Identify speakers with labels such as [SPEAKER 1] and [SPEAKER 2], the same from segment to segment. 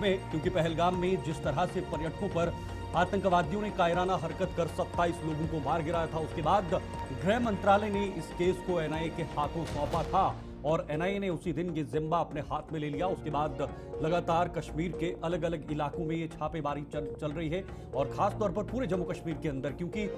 [SPEAKER 1] में, क्योंकि पहलगाम में जिस तरह से पर्यटकों पर आतंकवादियों ने कायराना हरकत कर 27 लोगों को मार गिराया था, उसके बाद गृह मंत्रालय ने इस केस को एनआईए के हाथों सौंपा था और एनआईए ने उसी दिन ये जिम्मा अपने हाथ में ले लिया। उसके बाद लगातार कश्मीर के अलग अलग इलाकों में ये छापेमारी चल रही है और खासतौर पर पूरे जम्मू कश्मीर के अंदर, क्योंकि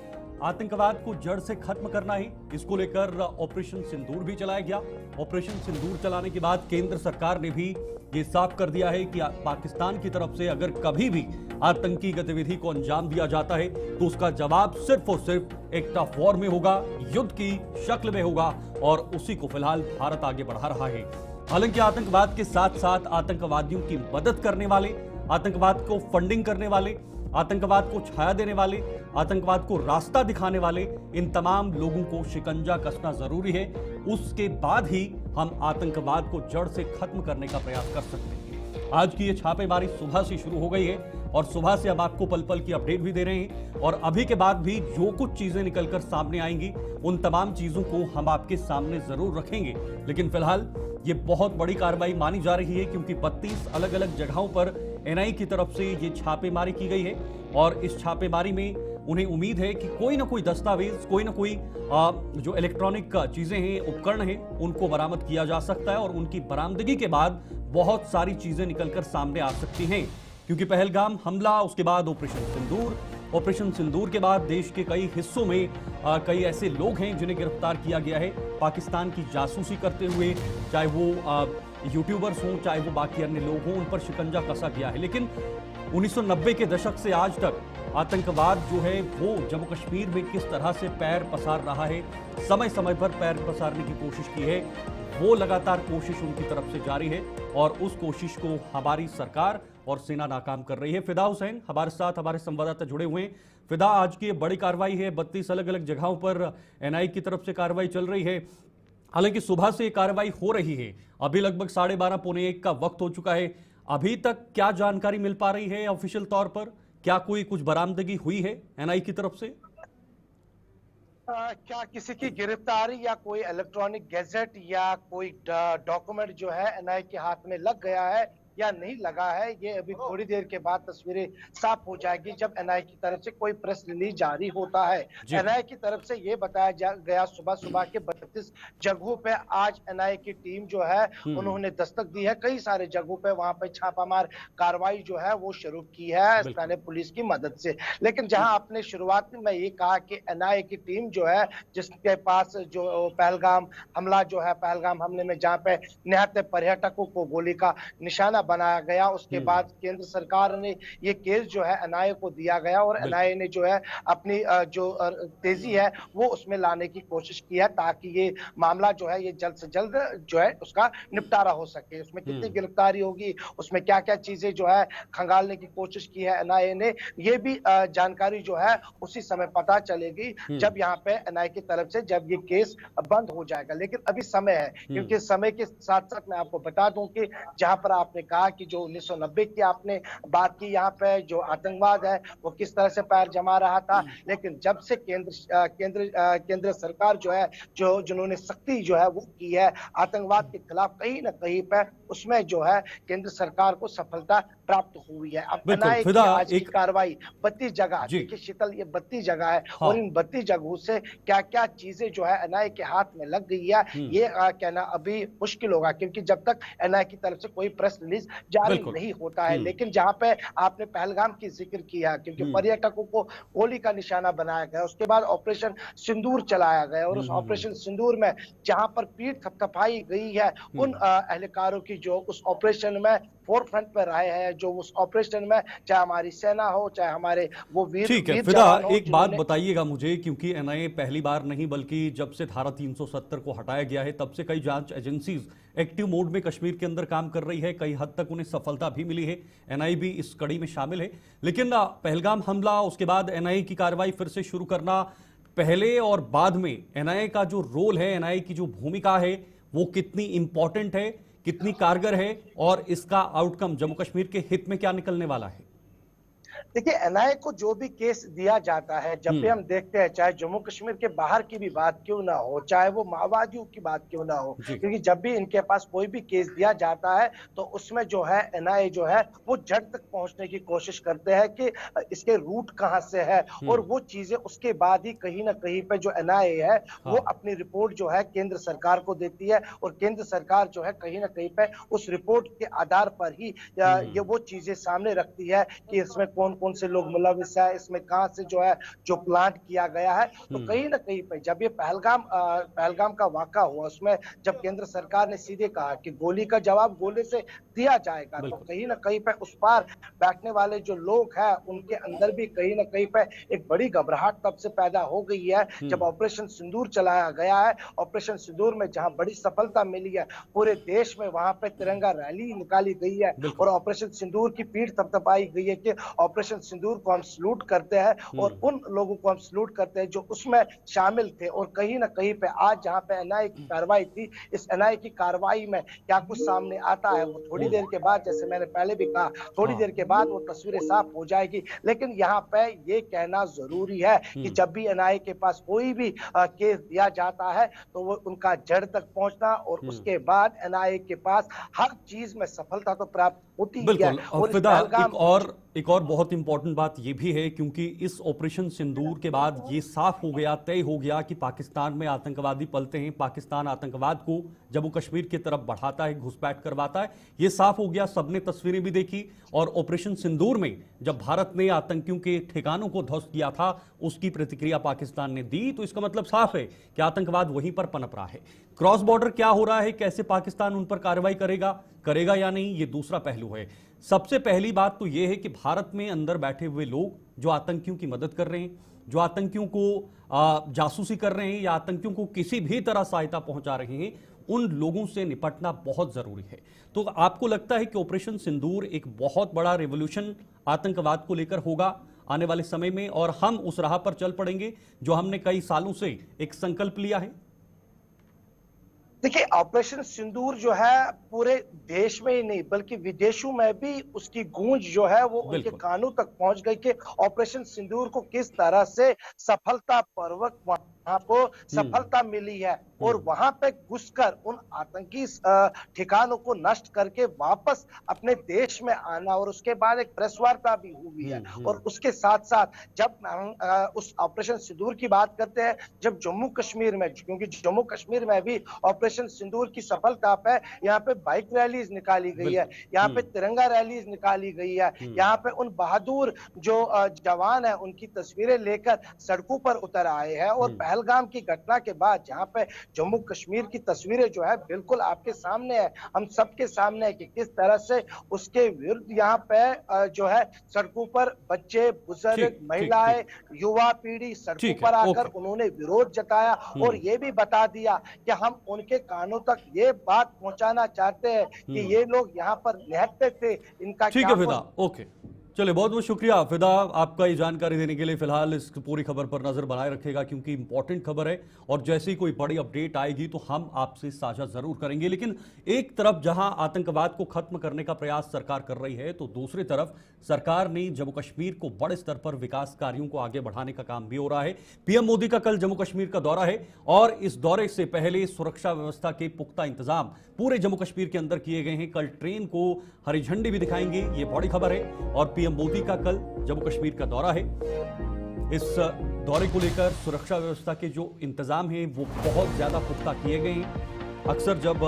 [SPEAKER 1] आतंकवाद को जड़ से खत्म करना ही इसको लेकर ऑपरेशन सिंदूर भी चलाया गया। ऑपरेशन सिंदूर चलाने के बाद केंद्र सरकार ने भी ये साफ कर दिया है कि पाकिस्तान की तरफ से अगर कभी भी आतंकी गतिविधि को अंजाम दिया जाता है तो उसका जवाब सिर्फ और सिर्फ एक टफ वॉर में होगा, युद्ध की शक्ल में होगा और उसी को फिलहाल भारत आगे बढ़ा रहा है। हालांकि आतंकवाद के साथ साथ आतंकवादियों की मदद करने वाले, आतंकवाद को फंडिंग करने वाले, आतंकवाद को छाया देने वाले, आतंकवाद को रास्ता दिखाने वाले, इन तमाम लोगों को शिकंजा कसना जरूरी है। उसके बाद ही हम आतंकवाद को जड़ से खत्म करने का प्रयास कर सकते हैं। आज की ये छापेमारी सुबह से शुरू हो गई है और सुबह से अब आपको पल पल की अपडेट भी दे रहे हैं और अभी के बाद भी जो कुछ चीजें निकलकर सामने आएंगी उन तमाम चीजों को हम आपके सामने जरूर रखेंगे। लेकिन फिलहाल ये बहुत बड़ी कार्रवाई मानी जा रही है, क्योंकि 32 अलग अलग जगहों पर एनआईए की तरफ से ये छापेमारी की गई है और इस छापेमारी में उन्हें उम्मीद है कि कोई ना कोई दस्तावेज, कोई ना कोई जो इलेक्ट्रॉनिक चीजें हैं, उपकरण हैं, उनको बरामद किया जा सकता है और उनकी बरामदगी के बाद बहुत सारी चीजें निकलकर सामने आ सकती हैं। क्योंकि पहलगाम हमला, उसके बाद ऑपरेशन सिंदूर के बाद देश के कई हिस्सों में कई ऐसे लोग हैं जिन्हें गिरफ्तार किया गया है पाकिस्तान की जासूसी करते हुए, चाहे वो यूट्यूबर्स हों, चाहे वो बाकी अन्य लोग हों, उन पर शिकंजा कसा गया है। लेकिन 1990 के दशक से आज तक आतंकवाद जो है वो जम्मू कश्मीर में किस तरह से पैर पसार रहा है, समय समय पर पैर पसारने की कोशिश की है, वो लगातार कोशिश उनकी तरफ से जारी है और उस कोशिश को हमारी सरकार और सेना नाकाम कर रही है। फिदा हुसैन हमारे साथ, हमारे संवाददाता जुड़े हुए हैं। फिदा, आज की बड़ी कार्रवाई है, 32 अलग अलग जगहों पर एनआईए की तरफ से कार्रवाई चल रही है। हालांकि सुबह से कार्रवाई हो रही है, अभी लगभग 12:30 पौने 1 का वक्त हो चुका है। अभी तक क्या जानकारी मिल पा रही है ऑफिशियल तौर पर? क्या कोई कुछ बरामदगी हुई है एनआईए की तरफ से?
[SPEAKER 2] क्या किसी की गिरफ्तारी या कोई इलेक्ट्रॉनिक गैजेट या कोई डॉक्यूमेंट जो है एनआईए के हाथ में लग गया है या नहीं लगा है, ये अभी थोड़ी देर के बाद तस्वीरें साफ हो जाएगी जब एनआईए की तरफ से कोई प्रेस रिलीज जारी होता है। एनआईए की तरफ से ये बताया गया सुबह सुबह के 32 जगहों पे आज एनआईए की टीम जो है उन्होंने दस्तक दी है। कई सारे जगहों पे वहां पे छापामार कार्रवाई जो है वो शुरू की है स्थानीय पुलिस की मदद से। लेकिन जहां आपने शुरुआत में ये कहा कि एनआईए की टीम जो है जिसके पास जो पहलगाम हमला जो है, पहलगाम हमले में जहां पे निहत्थे पर्यटकों को गोली का निशाना बनाया गया, उसके बाद केंद्र सरकार ने ये केस जो है एनआईए को दिया गया और एनआईए ने जो है अपनी जो तेजी है वो उसमें लाने की कोशिश की है ताकि ये मामला जो है ये जल्द से जल्द जो है उसका निपटारा हो सके। उसमें कितनी गिरफ्तारी होगी, उसमें क्या क्या चीजें जो है खंगालने की कोशिश की है एनआईए ने, ये भी जानकारी जो है उसी समय पता चलेगी जब यहाँ पे एनआईए की तरफ से जब ये केस बंद हो जाएगा। लेकिन अभी समय है, क्योंकि समय के साथ साथ मैं आपको बता दूं कि जहां पर आपने कहा कि जो 1990 की आपने बात की, यहाँ पे जो आतंकवाद है वो किस तरह से पैर जमा रहा था, लेकिन जब से केंद्र सरकार जो है जिन्होंने सख्ती जो है वो की है आतंकवाद के खिलाफ कहीं ना कहीं पे, उसमें जो है केंद्र सरकार को सफलता प्राप्त हुई है। अब एनआईए की आज की कार्रवाई 32 जगह, देखिए शीतल, ये 32 जगह है और इन 32 जगहों से क्या क्या चीजें जो है एनआईए के हाथ में लग गई है ये कहना अभी मुश्किल होगा, क्योंकि जब तक एनआईए की तरफ से कोई प्रेस रिलीज जारी नहीं होता है। लेकिन जहां पे आपने पहलगाम की जिक्र किया, क्योंकि पर्यटकों को गोली का निशाना बनाया गया, उसके बाद ऑपरेशन सिंदूर चलाया गया और उस ऑपरेशन सिंदूर में जहां पर पीठ थपथपाई गई है उन एहलकारों की जो उस ऑपरेशन में फोर फ्रंट पर रहे हैं, जो उस ऑपरेशन में चाहे हमारी सेना हो चाहे हमारे वो वीर।
[SPEAKER 1] ठीक है फिदा, एक बात बताइएगा मुझे, क्योंकि एनआईए पहली बार नहीं बल्कि जब से धारा 370 को हटाया गया है तब से कई जांच एजेंसीज एक्टिव मोड में कश्मीर के अंदर काम कर रही है, कई हद तक उन्हें सफलता भी मिली है, एनआईए भी इस कड़ी में शामिल है। लेकिन पहलगाम हमला, उसके बाद एनआईए की कार्रवाई फिर से शुरू करना, पहले और बाद में एनआईए का जो रोल है, एनआईए की जो भूमिका है वो कितनी इंपॉर्टेंट है, कितनी कारगर है और इसका आउटकम जम्मू कश्मीर के हित में क्या निकलने वाला है?
[SPEAKER 2] देखिए, एनआईए को जो भी केस दिया जाता है, जब भी हम देखते हैं, चाहे जम्मू कश्मीर के बाहर की भी बात क्यों ना हो, चाहे वो माओवादियों की बात क्यों ना हो,
[SPEAKER 1] जी।
[SPEAKER 2] क्योंकि जब भी इनके पास कोई भी केस दिया जाता है तो उसमें जो है एनआईए जो है वो जड़ तक पहुंचने की कोशिश करते हैं कि इसके रूट कहां से है, और वो चीजें उसके बाद ही कहीं ना कहीं पे जो एनआईए है वो
[SPEAKER 1] हाँ।
[SPEAKER 2] अपनी रिपोर्ट जो है केंद्र सरकार को देती है, और केंद्र सरकार जो है कहीं ना कहीं पे उस रिपोर्ट के आधार पर ही ये वो चीजें सामने रखती है कि इसमें कौन कौन से लोग मुलविस है, इसमें कहां से जो है जो प्लांट किया गया है। तो कहीं ना कहीं पे जब ये पहलगाम का वाकया हुआ, उसमें जब केंद्र सरकार ने सीधे कहा कि गोली का जवाब गोली से दिया जाएगा, तो कहीं ना कहीं पे उस पार बैठने वाले जो लोग हैं उनके अंदर भी कहीं ना कहीं पे एक बड़ी घबराहट तब से पैदा हो गई है जब ऑपरेशन सिंदूर चलाया गया है। ऑपरेशन सिंदूर में जहां बड़ी सफलता मिली है, पूरे देश में वहां पे तिरंगा रैली निकाली गई है और ऑपरेशन सिंदूर की पीठ थपथपाई गई है कि ऑपरेशन सिंदूर को हम सलूट करते हैं और उन लोगों को हम सलूट करते हैं जो उसमें शामिल थे। और कहीं ना कहीं पे आज जहां पे एनआईए की कार्रवाई थी, इस एनआईए की कार्रवाई में क्या कुछ सामने आता है वो थोड़ी देर के बाद, जैसे मैंने पहले भी कहा, थोड़ी देर के बाद वो तस्वीरें साफ हो जाएगी। लेकिन यहाँ पे ये कहना जरूरी है कि जब भी एनआईए के पास कोई भी केस दिया जाता है तो वो उनका जड़ तक पहुंचना, और उसके बाद एनआईए के पास हर चीज में सफलता तो प्राप्त होती है।
[SPEAKER 1] बिल्कुल।
[SPEAKER 2] और
[SPEAKER 1] फिदा, एक और बहुत इंपॉर्टेंट बात यह भी है, क्योंकि इस ऑपरेशन सिंदूर के बाद ये साफ हो गया, तय हो गया कि पाकिस्तान में आतंकवादी पलते हैं, पाकिस्तान आतंकवाद को जम्मू कश्मीर की तरफ बढ़ाता है, घुसपैठ करवाता है। ये साफ हो गया, सबने तस्वीरें भी देखी। और ऑपरेशन सिंदूर में जब भारत ने आतंकियों के ठिकानों को ध्वस्त किया था, उसकी प्रतिक्रिया पाकिस्तान ने दी, तो इसका मतलब साफ है कि आतंकवाद वहीं पर पनप रहा है। क्रॉस बॉर्डर क्या हो रहा है, कैसे पाकिस्तान उन पर कार्रवाई करेगा या नहीं, ये दूसरा पहलू है। सबसे पहली बात तो यह है कि भारत में अंदर बैठे हुए लोग जो आतंकियों की मदद कर रहे हैं, जो आतंकियों को जासूसी कर रहे हैं या आतंकियों को किसी भी तरह सहायता पहुंचा रहे हैं, उन लोगों से निपटना बहुत जरूरी है। तो आपको लगता है कि ऑपरेशन सिंदूर एक बहुत बड़ा रेवोल्यूशन आतंकवाद को लेकर होगा आने वाले समय में, और हम उस राह पर चल पड़ेंगे जो हमने कई सालों से एक संकल्प लिया है?
[SPEAKER 2] देखिए, ऑपरेशन सिंदूर जो है पूरे देश में ही नहीं बल्कि विदेशों में भी उसकी गूंज जो है वो उनके कानों तक पहुंच गई कि ऑपरेशन सिंदूर को किस तरह से सफलतापूर्वक वहां को सफलता मिली है, और वहां पे घुसकर उन आतंकी ठिकानों को नष्ट करके वापस अपने देश में आना, और उसके बाद एक प्रेस वार्ता भी हुई है। और उसके साथ साथ जब हम उस ऑपरेशन सिंदूर की बात करते हैं, जब जम्मू कश्मीर में, क्योंकि जम्मू कश्मीर में भी ऑपरेशन सिंदूर की सफलता पे यहाँ पे बाइक रैलीज निकाली गई है, यहाँ पे तिरंगा रैलीज निकाली गई है, यहाँ पे उन बहादुर जो जवान है उनकी तस्वीरें लेकर सड़कों पर उतर आए हैं। और पहलगाम की घटना के बाद जहाँ पे जम्मू कश्मीर की तस्वीरें जो है बिल्कुल आपके सामने है, हम सबके सामने है कि किस तरह से उसके विरुद्ध यहाँ पे जो है सड़कों पर बच्चे, बुजुर्ग, महिलाएं, युवा पीढ़ी सड़कों पर आकर उन्होंने विरोध जताया और ये भी बता दिया कि हम उनके कानों तक ये बात पहुंचाना चाहते हैं कि ये लोग यहाँ पर निहत्ते थे, इनका
[SPEAKER 1] ठीक है फिदा। ओके, चलिए, बहुत बहुत शुक्रिया फिदा आपका ये जानकारी देने के लिए। फिलहाल इस पूरी खबर पर नजर बनाए रखेगा क्योंकि इंपॉर्टेंट खबर है, और जैसे ही कोई बड़ी अपडेट आएगी तो हम आपसे साझा जरूर करेंगे। लेकिन एक तरफ जहां आतंकवाद को खत्म करने का प्रयास सरकार कर रही है, तो दूसरी तरफ सरकार ने जम्मू कश्मीर को बड़े स्तर पर विकास कार्यों को आगे बढ़ाने का काम भी हो रहा है। पीएम मोदी का कल जम्मू कश्मीर का दौरा है, और इस दौरे से पहले सुरक्षा व्यवस्था के पुख्ता इंतजाम पूरे जम्मू कश्मीर के अंदर किए गए हैं। कल ट्रेन को हरी झंडी भी दिखाएंगे, ये बड़ी खबर है। और पीएम मोदी का कल जम्मू कश्मीर का दौरा है। इस दौरे को लेकर सुरक्षा व्यवस्था के जो इंतजाम हैं वो बहुत ज्यादा पुख्ता किए गए हैं। अक्सर जब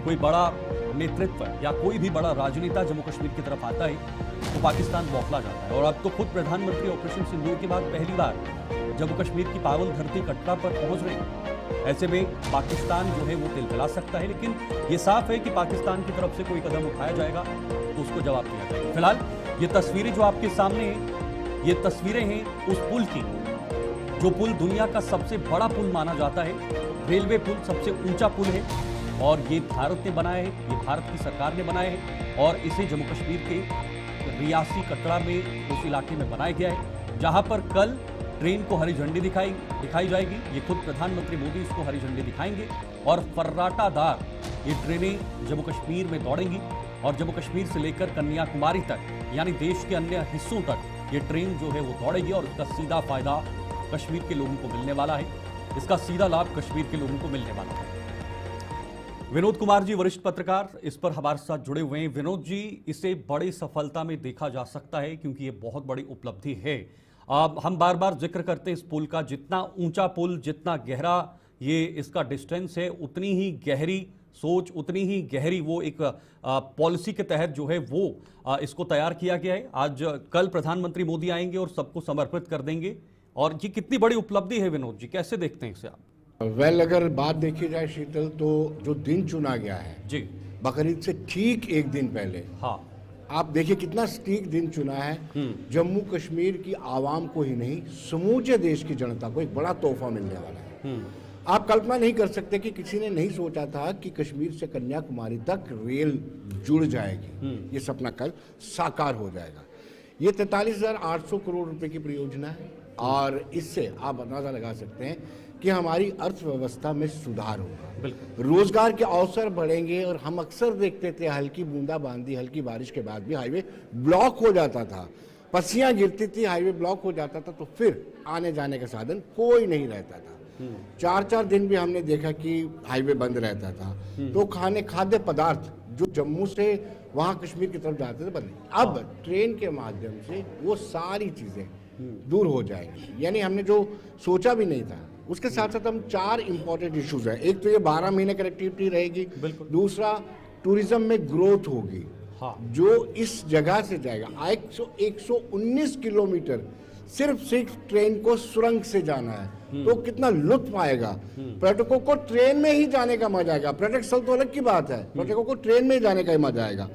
[SPEAKER 1] कोई बड़ा नेतृत्व या कोई भी बड़ा राजनेता जम्मू कश्मीर की तरफ आता है तो पाकिस्तान बौखला जाता है, और अब तो खुद प्रधानमंत्री ऑपरेशन सिंदूर के बाद पहली बार जम्मू कश्मीर की पावन धरती कटरा पर पहुंच रहे हैं। ऐसे में पाकिस्तान जो है वो तिलमिला सकता है, लेकिन ये साफ है कि पाकिस्तान की तरफ से कोई कदम उठाया जाएगा तो उसको जवाब दिया जाएगा। फिलहाल ये तस्वीरें जो आपके सामने हैं, ये तस्वीरें हैं उस पुल की, जो पुल दुनिया का सबसे बड़ा पुल माना जाता है। रेलवे पुल सबसे ऊंचा पुल है, और ये भारत ने बनाया है, ये भारत की सरकार ने बनाया है, और इसे जम्मू कश्मीर के रियासी कटरा में उस इलाके में बनाया गया है, जहां पर कल ट्रेन को हरी झंडी दिखाई जाएगी। ये खुद प्रधानमंत्री मोदी इसको हरी झंडी दिखाएंगे, और फर्राटादार ये ट्रेनें जम्मू कश्मीर में दौड़ेंगी, और जम्मू कश्मीर से लेकर कन्याकुमारी तक, यानी देश के अन्य हिस्सों तक ये ट्रेन जो है वो दौड़ेगी और इसका सीधा फायदा कश्मीर के लोगों को मिलने वाला है। इसका सीधा लाभ कश्मीर के लोगों को मिलने वाला है। विनोद कुमार जी वरिष्ठ पत्रकार इस पर हमारे साथ जुड़े हुए हैं। विनोद जी, इसे बड़ी सफलता में देखा जा सकता है क्योंकि ये बहुत बड़ी उपलब्धि है। हम बार बार जिक्र करते हैं इस पुल का, जितना ऊंचा पुल, जितना गहरा ये इसका डिस्टेंस है, उतनी ही गहरी सोच, उतनी ही गहरी वो एक पॉलिसी के तहत जो है वो इसको तैयार किया गया है। आज कल प्रधानमंत्री मोदी आएंगे और सबको समर्पित कर देंगे, और ये कितनी बड़ी उपलब्धि है विनोद जी, कैसे देखते हैं इसे आप?
[SPEAKER 3] अगर बात देखी जाए शीतल, तो जो दिन चुना गया है
[SPEAKER 1] जी,
[SPEAKER 3] बकरीद से ठीक एक दिन पहले,
[SPEAKER 1] हाँ,
[SPEAKER 3] आप देखिए कितना सटीक दिन चुना है। जम्मू कश्मीर की आवाम को ही नहीं, समूचे देश की जनता को एक बड़ा तोहफा मिलने वाला है। आप कल्पना नहीं कर सकते कि किसी ने नहीं सोचा था कि कश्मीर से कन्याकुमारी तक रेल जुड़ जाएगी। ये सपना कल साकार हो जाएगा। ये 43,800 करोड़ रुपए की परियोजना है, और इससे आप अंदाजा लगा सकते हैं कि हमारी अर्थव्यवस्था में सुधार होगा, रोजगार के अवसर बढ़ेंगे। और हम अक्सर देखते थे हल्की बूंदाबांदी, हल्की बारिश के बाद भी हाईवे ब्लॉक हो जाता था, पस्सियां गिरती थी, हाईवे ब्लॉक हो जाता था, तो फिर आने जाने का साधन कोई नहीं रहता था। 4-4 दिन भी हमने देखा कि हाईवे बंद रहता था। तो खाद्य पदार्थ जो जम्मू से वहां कश्मीर की तरफ जाते थे बंद। अब ट्रेन के माध्यम से वो सारी चीजें दूर हो जाएंगी, यानी हमने जो सोचा भी नहीं था। उसके साथ साथ हम 4 इंपॉर्टेंट इश्यूज हैं। एक तो ये 12 महीने कनेक्टिविटी रहेगी, दूसरा टूरिज्म में ग्रोथ होगी, हाँ, जो इस जगह से जाएगा 119 किलोमीटर सिर्फ ट्रेन को सुरंग से जाना है, तो कितना लुत्फ आएगा। पर्यटकों को ट्रेन में ही जाने का मजा आएगा। पर्यटक स्थल तो अलग की बात है, पर्यटकों को ट्रेन में ही जाने का ही मजा आएगा।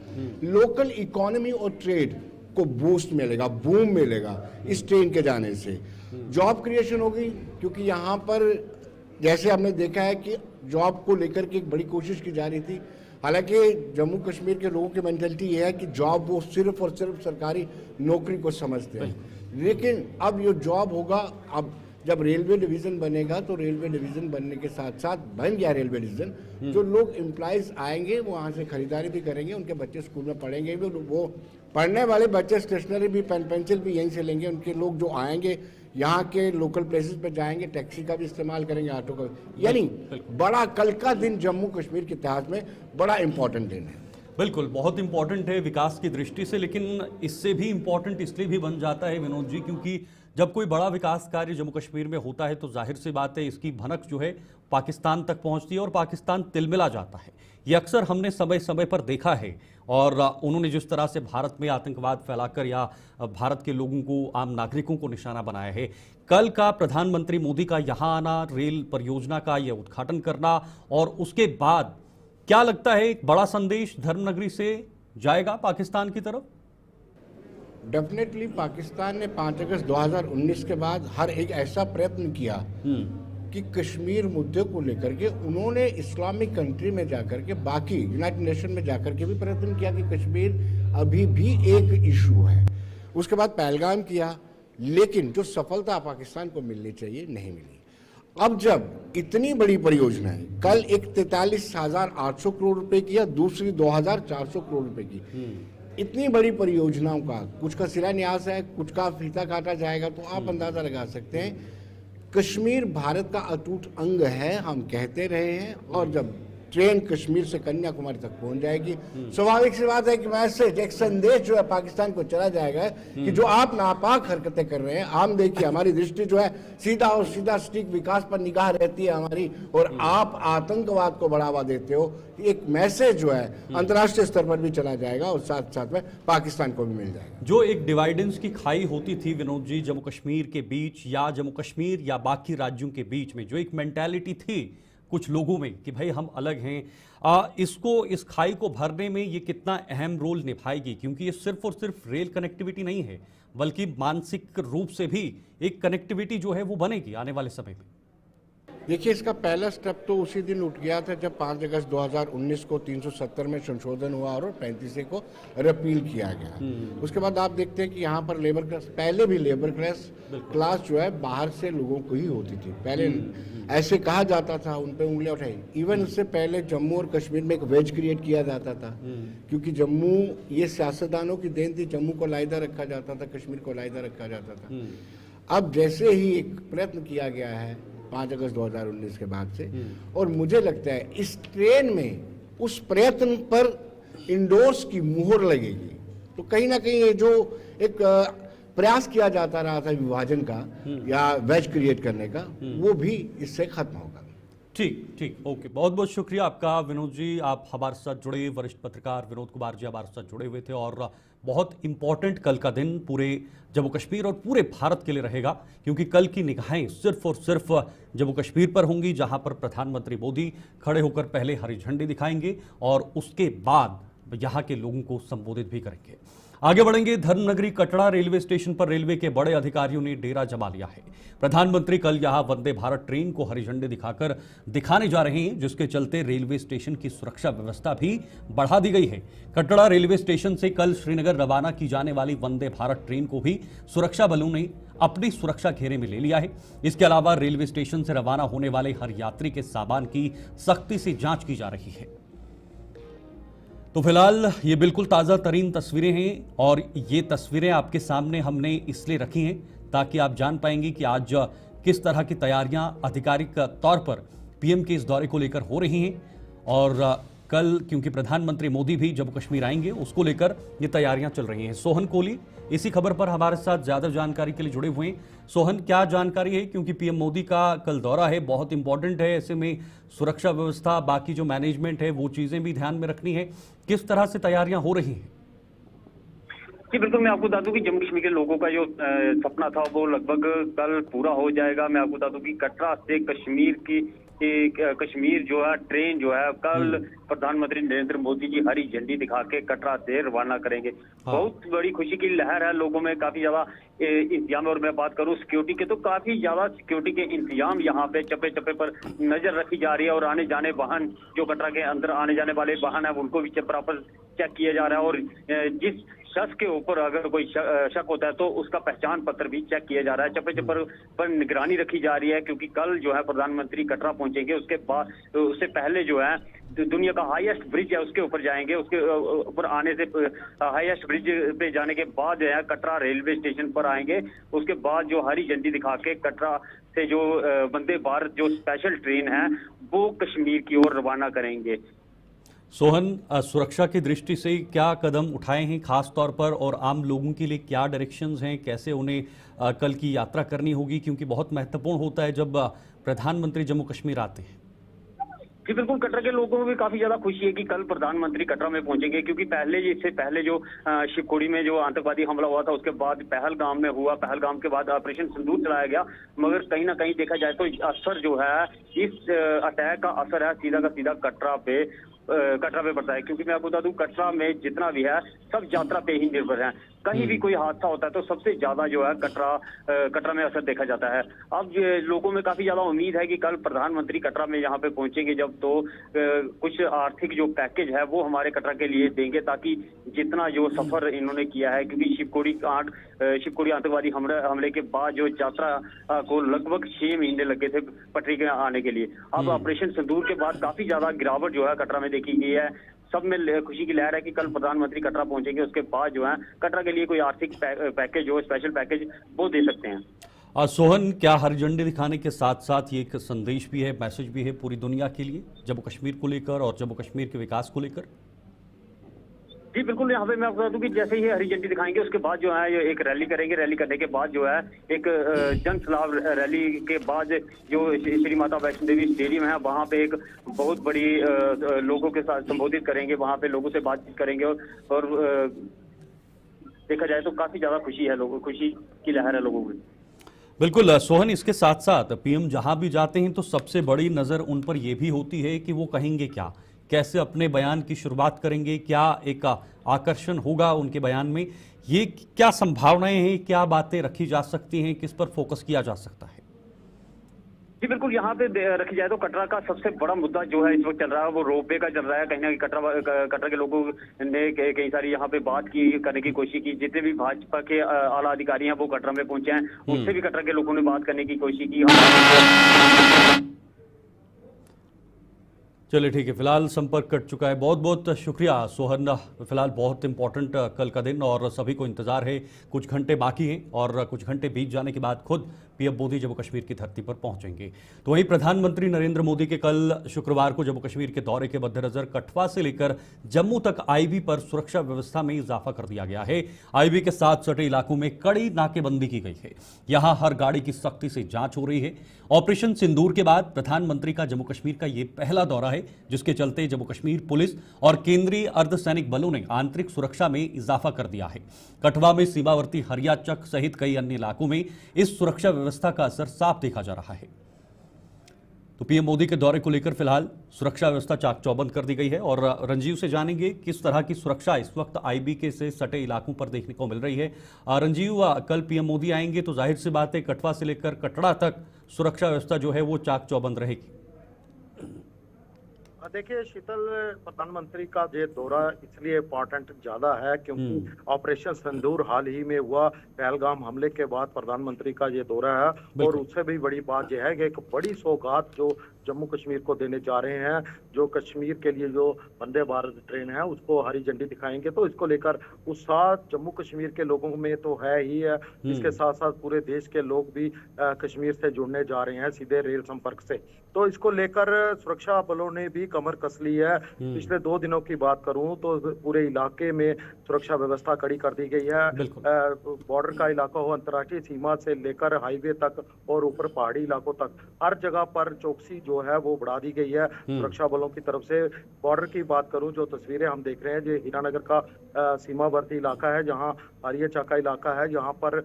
[SPEAKER 3] लोकल इकोनॉमी और ट्रेड को बूस्ट मिलेगा, बूम मिलेगा इस ट्रेन के जाने से। जॉब क्रिएशन होगी, क्योंकि यहाँ पर जैसे हमने देखा है कि जॉब को लेकर के एक बड़ी कोशिश की जा रही थी। हालांकि जम्मू कश्मीर के लोगों की मेंटालिटी ये है कि जॉब वो सिर्फ और सिर्फ सरकारी नौकरी को समझते हैं, लेकिन अब ये जॉब होगा। अब जब रेलवे डिवीजन बनेगा, तो रेलवे डिवीजन बनने के साथ साथ बन गया रेलवे डिवीजन, जो लोग एम्प्लॉइज आएंगे वो वहाँ से खरीदारी भी करेंगे, उनके बच्चे स्कूल में पढ़ेंगे भी, वो पढ़ने वाले बच्चे स्टेशनरी भी, पेन पेंसिल भी यहीं से लेंगे। उनके लोग जो आएंगे यहाँ के लोकल प्लेसेस पे जाएंगे, टैक्सी का भी इस्तेमाल करेंगे, ऑटो का। यानी बड़ा कल का दिन जम्मू कश्मीर के इतिहास में बड़ा इंपॉर्टेंट दिन है।
[SPEAKER 1] बिल्कुल, बहुत इंपॉर्टेंट है विकास की दृष्टि से, लेकिन इससे भी इंपॉर्टेंट इसलिए भी बन जाता है विनोद जी, क्योंकि जब कोई बड़ा विकास कार्य जम्मू कश्मीर में होता है तो जाहिर सी बात है इसकी भनक जो है पाकिस्तान तक पहुंचती है और पाकिस्तान तिलमिला जाता है। ये अक्सर हमने समय समय पर देखा है, और उन्होंने जिस तरह से भारत में आतंकवाद फैलाकर या भारत के लोगों को, आम नागरिकों को निशाना बनाया है। कल का प्रधानमंत्री मोदी का यहाँ आना, रेल परियोजना का यह उद्घाटन करना, और उसके बाद क्या लगता है एक बड़ा संदेश धर्मनगरी से जाएगा पाकिस्तान की तरफ?
[SPEAKER 3] डेफिनेटली पाकिस्तान ने 5 अगस्त 2019 के बाद हर एक ऐसा प्रयत्न किया कि कश्मीर मुद्दे को लेकर के उन्होंने इस्लामिक कंट्री में जाकर के, बाकी यूनाइटेड नेशन में जाकर के भी प्रयत्न किया कि कश्मीर अभी भी एक इशू है। उसके बाद पहलगाम किया, लेकिन जो सफलता पाकिस्तान को मिलनी चाहिए नहीं मिली। अब जब इतनी बड़ी परियोजना है, कल एक 43,800 करोड़ रुपए की या दूसरी 2,400 करोड़ रुपए की, इतनी बड़ी परियोजनाओं का कुछ का शिलान्यास है, कुछ का फीता काटा जाएगा, तो आप अंदाजा लगा सकते हैं कश्मीर भारत का अटूट अंग है, हम कहते रहे हैं। और जब ट्रेन कश्मीर से कन्याकुमारी तक पहुंच जाएगी, स्वाभाविक सी बात है कि मैसेज, एक संदेश जो है पाकिस्तान को चला जाएगा कि जो आप नापाक हरकतें कर रहे हैं, हम देखिए हमारी दृष्टि जो है सीधा और सीधा सटीक विकास पर निगाह रहती है हमारी, और आप आतंकवाद को बढ़ावा देते हो। एक मैसेज जो है अंतर्राष्ट्रीय स्तर पर भी चला जाएगा, और साथ साथ में पाकिस्तान को भी मिल जाएगा।
[SPEAKER 1] जो एक डिवाइडेंस की खाई होती थी विनोद जी जम्मू कश्मीर के बीच, या जम्मू कश्मीर या बाकी राज्यों के बीच में, जो एक मेंटालिटी थी कुछ लोगों में कि भाई हम अलग हैं, इस खाई को भरने में ये कितना अहम रोल निभाएगी? क्योंकि ये सिर्फ और सिर्फ रेल कनेक्टिविटी नहीं है, बल्कि मानसिक रूप से भी एक कनेक्टिविटी जो है वो बनेगी आने वाले समय में।
[SPEAKER 3] देखिए, इसका पहला स्टेप तो उसी दिन उठ गया था जब 5 अगस्त 2019 को 370 में संशोधन हुआ और 35 को रिपील किया गया। उसके बाद आप देखते हैं कि यहाँ पर लेबर क्लास, पहले भी लेबर क्लास जो है बाहर से लोगों को ही होती थी। पहले ऐसे कहा जाता था, उन पे उंगलियां उठाई। इवन उससे पहले जम्मू और कश्मीर में एक वेज क्रिएट किया जाता था, क्योंकि जम्मू, ये सियासतदानों की देन थी, जम्मू को अलहदा रखा जाता था, कश्मीर को अलहदा रखा जाता था। अब जैसे ही एक प्रयत्न किया गया है 5 अगस्त 2019 के बाद से, और मुझे लगता है इस ट्रेन में उस प्रयत्न पर इंडोर्स की मुहर लगेगी, तो कहीं ना कहीं ये जो एक प्रयास किया जाता रहा था विभाजन का या वेज क्रिएट करने का, वो भी इससे खत्म होगा।
[SPEAKER 1] ठीक, ओके, बहुत बहुत शुक्रिया आपका विनोद जी। आप हमारे साथ जुड़े, वरिष्ठ पत्रकार विनोद कुमार जी हमारे साथ जुड़े हुए थे। और बहुत इंपॉर्टेंट कल का दिन पूरे जम्मू कश्मीर और पूरे भारत के लिए रहेगा, क्योंकि कल की निगाहें सिर्फ और सिर्फ जम्मू कश्मीर पर होंगी, जहां पर प्रधानमंत्री मोदी खड़े होकर पहले हरी झंडी दिखाएंगे और उसके बाद यहां के लोगों को संबोधित भी करेंगे। आगे बढ़ेंगे। धर्मनगरी कटरा रेलवे स्टेशन पर रेलवे के बड़े अधिकारियों ने डेरा जमा लिया है। प्रधानमंत्री कल यहां वंदे भारत ट्रेन को हरी झंडी दिखाकर दिखाने जा रहे हैं, जिसके चलते रेलवे स्टेशन की सुरक्षा व्यवस्था भी बढ़ा दी गई है। कटरा रेलवे स्टेशन से कल श्रीनगर रवाना की जाने वाली वंदे भारत ट्रेन को भी सुरक्षा बलों ने अपनी सुरक्षा घेरे में ले लिया है। इसके अलावा रेलवे स्टेशन से रवाना होने वाले हर यात्री के सामान की सख्ती से जांच की जा रही है। तो फिलहाल ये बिल्कुल ताज़ा तरीन तस्वीरें हैं, और ये तस्वीरें आपके सामने हमने इसलिए रखी हैं ताकि आप जान पाएंगे कि आज किस तरह की तैयारियां आधिकारिक तौर पर पीएम के इस दौरे को लेकर हो रही हैं। और कल क्योंकि प्रधानमंत्री मोदी भी जम्मू कश्मीर आएंगे, उसको लेकर ये तैयारियां चल रही हैं। सोहन कोहली इसी खबर पर हमारे साथ ज्यादा जानकारी के लिए जुड़े हुए हैं। सोहन, क्या जानकारी है, क्योंकि पीएम मोदी का कल दौरा है, बहुत इंपॉर्टेंट है, ऐसे में सुरक्षा व्यवस्था, बाकी जो मैनेजमेंट है, वो चीजें भी ध्यान में रखनी है। किस तरह से तैयारियां हो रही हैं?
[SPEAKER 4] जी बिल्कुल, मैं आपको बता दूं कि जम्मू कश्मीर के लोगों का जो सपना था वो लगभग कल पूरा हो जाएगा। मैं आपको बता दूं कि कटरा से कश्मीर जो है ट्रेन जो है कल प्रधानमंत्री नरेंद्र मोदी जी हरी झंडी दिखा के कटरा से रवाना करेंगे। बहुत बड़ी खुशी की लहर है लोगों में, काफी ज्यादा इंतजाम। और मैं बात करूं सिक्योरिटी के, तो काफी ज्यादा सिक्योरिटी के इंतजाम यहाँ पे चप्पे चप्पे पर नजर रखी जा रही है। और आने जाने वाहन, जो कटरा के अंदर आने जाने वाले वाहन है, उनको भी प्रॉपर चेक किया जा रहा है। और जिस शख्स के ऊपर अगर कोई शक होता है तो उसका पहचान पत्र भी चेक किया जा रहा है। चप्पे चप्पे पर निगरानी रखी जा रही है, क्योंकि कल जो है प्रधानमंत्री कटरा पहुंचेंगे, उसके बाद उससे पहले जो है दुनिया का हाईएस्ट ब्रिज है उसके ऊपर जाएंगे। उसके ऊपर आने से हाईएस्ट ब्रिज पे जाने के बाद जो है कटरा रेलवे स्टेशन पर आएंगे। उसके बाद जो हरी झंडी दिखा के कटरा से जो वंदे भारत जो स्पेशल ट्रेन है वो कश्मीर की ओर रवाना करेंगे।
[SPEAKER 1] सोहन, सुरक्षा की दृष्टि से क्या कदम उठाए हैं खास तौर पर, और आम लोगों के लिए क्या डायरेक्शंस हैं, कैसे उन्हें कल की यात्रा करनी होगी, क्योंकि बहुत महत्वपूर्ण होता है जब प्रधानमंत्री जम्मू कश्मीर आते हैं?
[SPEAKER 4] जी बिल्कुल, कटरा के लोगों को भी काफी ज्यादा खुशी है कि कल प्रधानमंत्री कटरा में पहुंचेंगे, क्योंकि इससे पहले जो शिवखोड़ी में जो आतंकवादी हमला हुआ था, उसके बाद पहलगाम में हुआ, पहलगाम के बाद ऑपरेशन सिंदूर चलाया गया। मगर कहीं ना कहीं देखा जाए तो असर जो है, इस अटैक का असर है सीधा का सीधा कटरा पे पड़ता है। क्योंकि मैं आपको बता दूं, कटरा में जितना भी है सब यात्रा पे ही निर्भर है। कहीं भी कोई हादसा होता है तो सबसे ज्यादा जो है कटरा में असर देखा जाता है। अब लोगों में काफी ज्यादा उम्मीद है कि कल प्रधानमंत्री कटरा में यहाँ पे पहुंचेंगे जब, तो कुछ आर्थिक जो पैकेज है वो हमारे कटरा के लिए देंगे, ताकि जितना जो सफर इन्होंने किया है, क्योंकि शिवखोड़ी आतंकवादी हमले के बाद जो यात्रा को लगभग 6 महीने लगे थे पटरी के आने के लिए। अब ऑपरेशन सिंदूर के बाद काफी ज्यादा गिरावट जो है कटरा में देखी गई है। सब में खुशी की लहर है कि कल प्रधानमंत्री कटरा पहुंचेंगे, उसके बाद जो है कटरा के लिए कोई आर्थिक पैकेज हो, स्पेशल पैकेज, वो दे सकते हैं।
[SPEAKER 1] सोहन, क्या हरी झंडी दिखाने के साथ साथ ये एक संदेश भी है, मैसेज भी है पूरी दुनिया के लिए जम्मू कश्मीर को लेकर और जम्मू कश्मीर के विकास को लेकर?
[SPEAKER 4] जी बिल्कुल, यहाँ पे मैं आपको बता दूं कि जैसे ही हरी झंडी दिखाएंगे उसके बाद जो है एक रैली करेंगे। रैली करने के बाद जो है एक जन सलाह रैली के बाद जो श्री माता वैष्णो देवी स्टेडियम है, वहाँ पे एक बहुत बड़ी लोगों के साथ संबोधित करेंगे, वहाँ पे लोगों से बातचीत करेंगे। और देखा जाए तो काफी ज्यादा खुशी है, लोगों खुशी की लहर है लोगों में।
[SPEAKER 1] बिल्कुल सोहन, इसके साथ साथ पीएम जहां भी जाते हैं तो सबसे बड़ी नजर उन पर यह भी होती है कि वो कहेंगे क्या, कैसे अपने बयान की शुरुआत करेंगे, क्या एक आकर्षण होगा उनके बयान में, ये क्या संभावनाएं हैं, क्या बातें रखी जा सकती हैं, किस पर फोकस किया जा सकता है?
[SPEAKER 4] जी बिल्कुल, यहाँ पे रखी जाए तो कटरा का सबसे बड़ा मुद्दा जो है इस वक्त चल रहा है वो रोपवे का चल रहा है। कहीं ना कहीं कटरा के लोगों ने कई सारी यहाँ पे बात की करने की कोशिश की। जितने भी भाजपा के आला अधिकारी हैं वो कटरा में पहुंचे हैं, उससे भी कटरा के लोगों ने बात करने की कोशिश की।
[SPEAKER 1] चलिए ठीक है, फिलहाल संपर्क कट चुका है। बहुत बहुत शुक्रिया सोहन। फिलहाल बहुत इंपॉर्टेंट कल का दिन और सभी को इंतजार है, कुछ घंटे बाकी हैं और कुछ घंटे बीत जाने के बाद खुद पीएम मोदी जम्मू कश्मीर की धरती पर पहुंचेंगे। तो वहीं प्रधानमंत्री नरेंद्र मोदी के कल शुक्रवार को जम्मू कश्मीर के दौरे के मद्देनजर कठुआ से लेकर जम्मू तक आईबी पर सुरक्षा व्यवस्था में इजाफा कर दिया गया है। आईबी के साथ सटे इलाकों में कड़ी नाकेबंदी की गई है। यहां हर गाड़ी की सख्ती से जांच हो रही है। ऑपरेशन सिंदूर के बाद प्रधानमंत्री का जम्मू कश्मीर का यह पहला दौरा है, जिसके चलते जम्मू कश्मीर पुलिस और केंद्रीय अर्धसैनिक बलों ने आंतरिक सुरक्षा में इजाफा कर दिया है। कठुआ में सीमावर्ती हरिया चक सहित कई अन्य इलाकों में इस सुरक्षा व्यवस्था का असर साफ देखा जा रहा है। तो पीएम मोदी के दौरे को लेकर फिलहाल सुरक्षा व्यवस्था चाक चौबंद कर दी गई है और रंजीव से जानेंगे किस तरह की सुरक्षा इस वक्त आईबी के से सटे इलाकों पर देखने को मिल रही है। रंजीव, कल पीएम मोदी आएंगे तो जाहिर सी बात है कठुआ से लेकर कटरा तक सुरक्षा व्यवस्था जो है वो चाक चौबंद रहेगी।
[SPEAKER 5] देखिए शीतल, प्रधानमंत्री का ये दौरा इसलिए इम्पोर्टेंट ज्यादा है क्योंकि ऑपरेशन सिंदूर हाल ही में हुआ। पहलगाम हमले के बाद प्रधानमंत्री का ये दौरा है और उससे भी बड़ी बात यह है कि एक बड़ी सौगात जो जम्मू कश्मीर को देने जा रहे हैं, जो कश्मीर के लिए जो वंदे भारत ट्रेन है उसको हरी झंडी दिखाएंगे। तो इसको लेकर उत्साह जम्मू कश्मीर के लोगों में तो है ही है, इसके साथ साथ पूरे देश के लोग भी कश्मीर से जुड़ने जा रहे हैं सीधे रेल संपर्क से। तो इसको लेकर सुरक्षा बलों ने भी कमर कस ली है। पिछले 2 दिनों की बात करूं तो पूरे इलाके में सुरक्षा व्यवस्था कड़ी कर दी गई है। बॉर्डर का इलाका हो, अंतर्राष्ट्रीय सीमा से लेकर हाईवे तक और ऊपर पहाड़ी इलाकों तक हर जगह पर चौकसी जो है वो बढ़ा दी गई है सुरक्षा बलों की तरफ से। बॉर्डर की बात करूं, जो तस्वीरें हम देख रहे हैं, ये हीरानगर का सीमावर्ती इलाका है, जहां हरिया चाका इलाका है, जहां पर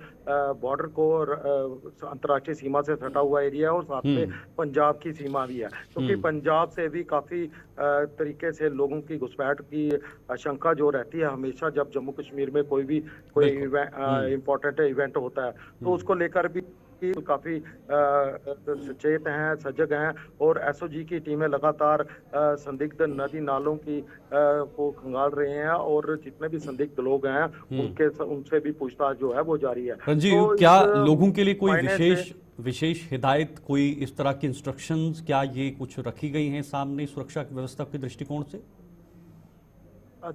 [SPEAKER 5] बॉर्डर को अंतर्राष्ट्रीय सीमा से सटा हुआ एरिया है और साथ में पंजाब की सीमा भी है। क्योंकि पंजाब से भी काफी तरीके से लोगों की घुसपैठ की आशंका जो रहती है हमेशा जब जम्मू कश्मीर में कोई इम्पोर्टेंट इवेंट होता है, तो उसको लेकर भी काफी सचेत हैं, सजग हैं और एसओजी की टीमें लगातार संदिग्ध नदी नालों की को खंगाल रहे हैं और जितने भी संदिग्ध लोग हैं उनसे भी पूछताछ जो है वो जारी है।
[SPEAKER 1] रंजीव,
[SPEAKER 5] तो
[SPEAKER 1] क्या लोगों के लिए कोई विशेष हिदायत, कोई इस तरह की इंस्ट्रक्शंस क्या ये कुछ रखी गई हैं सामने सुरक्षा व्यवस्था के दृष्टिकोण से?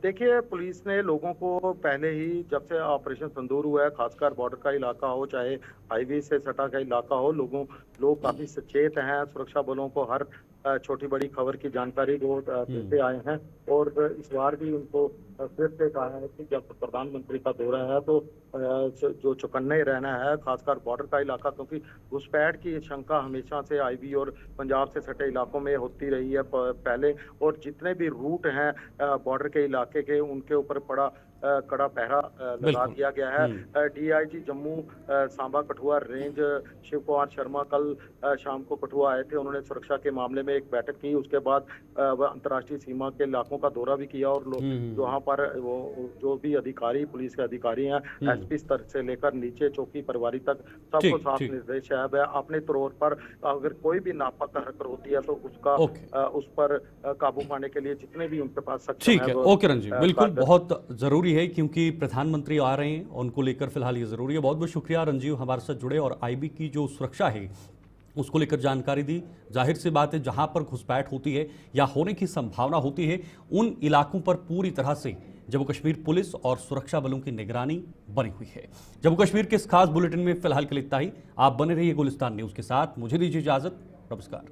[SPEAKER 5] देखिए, पुलिस ने लोगों को पहले ही जब से ऑपरेशन सिंदूर हुआ है, खासकर बॉर्डर का इलाका हो चाहे हाईवे से सटा का इलाका हो, लोग काफी सचेत हैं। सुरक्षा बलों को हर छोटी बड़ी खबर की जानकारी वो देते आए हैं और इस बार भी उनको फिर से कहा है कि जब प्रधानमंत्री का दौरा है तो जो चौकन्ने रहना है, खासकर बॉर्डर का इलाका, क्योंकि घुसपैठ की शंका हमेशा से आईबी और पंजाब से सटे इलाकों में होती रही है पहले, और जितने भी रूट हैं बॉर्डर के इलाके के उनके ऊपर कड़ा पहरा लगा दिया गया है। डीआईजी जम्मू सांबा कठुआ रेंज शिव कुमार शर्मा कल शाम को कठुआ आए थे। उन्होंने सुरक्षा के मामले में एक बैठक की, उसके बाद अंतर्राष्ट्रीय सीमा के इलाकों का दौरा भी किया और वहाँ पर वो जो भी अधिकारी, पुलिस के अधिकारी हैं, एसपी स्तर से लेकर नीचे चौकी प्रभारी तक सबको साफ निर्देश है। अपने तौर पर अगर कोई भी नापाक हरकत होती है तो उसका उस पर काबू पाने के लिए जितने भी उनके पास सक्षम है।
[SPEAKER 1] ओके रंजीव, बिल्कुल बहुत जरूरी है क्योंकि प्रधानमंत्री आ रहे हैं, उनको लेकर फिलहाल ये जरूरी है। बहुत बहुत शुक्रिया रंजीव हमारे साथ जुड़े और आईबी की जो सुरक्षा है उसको लेकर जानकारी दी। जाहिर सी बात है जहां पर घुसपैठ होती है या होने की संभावना होती है उन इलाकों पर पूरी तरह से जम्मू कश्मीर पुलिस और सुरक्षा बलों की निगरानी बनी हुई है। जम्मू कश्मीर के इस खास बुलेटिन में फिलहाल के लिए इतना ही। आप बने रहिए गुलिस्तान न्यूज के साथ। मुझे दीजिए इजाजत, नमस्कार।